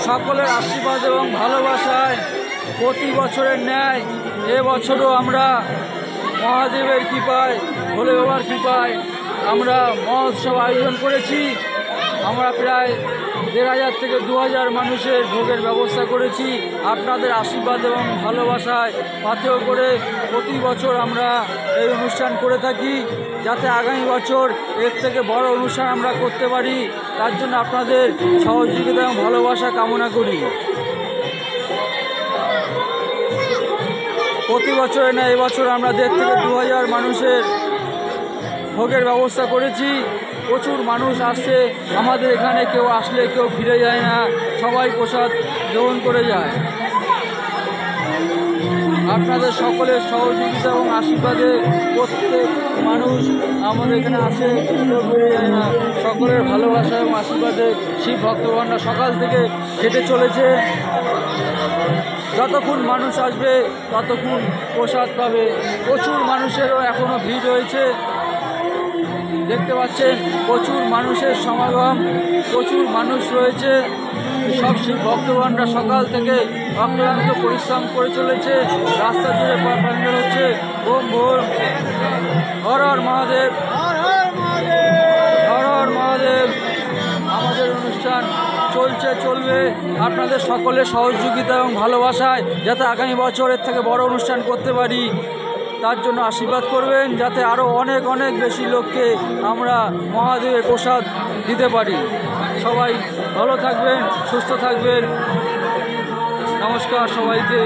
সকলের আশীর্বাদ এবং ভালোবাসায় প্রতি বছরের ন্যায় এবছরও আমরা মহাদেবের কৃপায়, ভোলে বাবার কৃপায় আমরা মহোৎসব আয়োজন করেছি। আমরা প্রায় ১,৫০০ থেকে ২,০০০ মানুষের ভোগের ব্যবস্থা করেছি। আপনাদের আশীর্বাদ এবং ভালোবাসায় পাথেয় করে প্রতি বছর আমরা এই অনুষ্ঠান করে থাকি, যাতে আগামী বছর এর থেকে বড় অনুষ্ঠান আমরা করতে পারি। তার জন্য আপনাদের সহযোগিতা এবং ভালোবাসা কামনা করি। প্রতি বছরে না এবছর আমরা ১,৫০০ থেকে ২,০০০ মানুষের ভোগের ব্যবস্থা করেছি। প্রচুর মানুষ আসছে আমাদের এখানে, কেউ আসলে কেউ ফিরে যায় না, সবাই প্রসাদ গ্রহণ করে যায়। আপনাদের সকলের সহযোগিতা এবং আশীর্বাদে প্রত্যেক মানুষ আমাদের এখানে আসে, কেউ ফিরে যায় না। সকলের ভালোবাসা এবং আশীর্বাদে শিব ভক্তগণরা সকাল থেকে হেঁটে চলেছে। যতক্ষণ মানুষ আসবে ততক্ষণ প্রসাদ পাবে। প্রচুর মানুষেরও এখনও ভিড় রয়েছে, দেখতে পাচ্ছেন প্রচুর মানুষের সমাগম, প্রচুর মানুষ রয়েছে। সব শিব ভক্তগণরা সকাল থেকে অক্লান্ত পরিশ্রম করে চলেছে। রাস্তা জুড়ে প্যান্ডেল হচ্ছে। ওম ভোর, হর হর মহাদেব, হর হর মহাদেব। আমাদের অনুষ্ঠান চলছে, চলবে। আপনাদের সকলের সহযোগিতা এবং ভালোবাসায় যাতে আগামী বছরের থেকে বড় অনুষ্ঠান করতে পারি, তার জন্য আশীর্বাদ করবেন, যাতে আরও অনেক অনেক বেশি লোককে আমরা মহাদেবের প্রসাদ দিতে পারি। সবাই ভালো থাকবেন, সুস্থ থাকবেন। নমস্কার সবাইকে।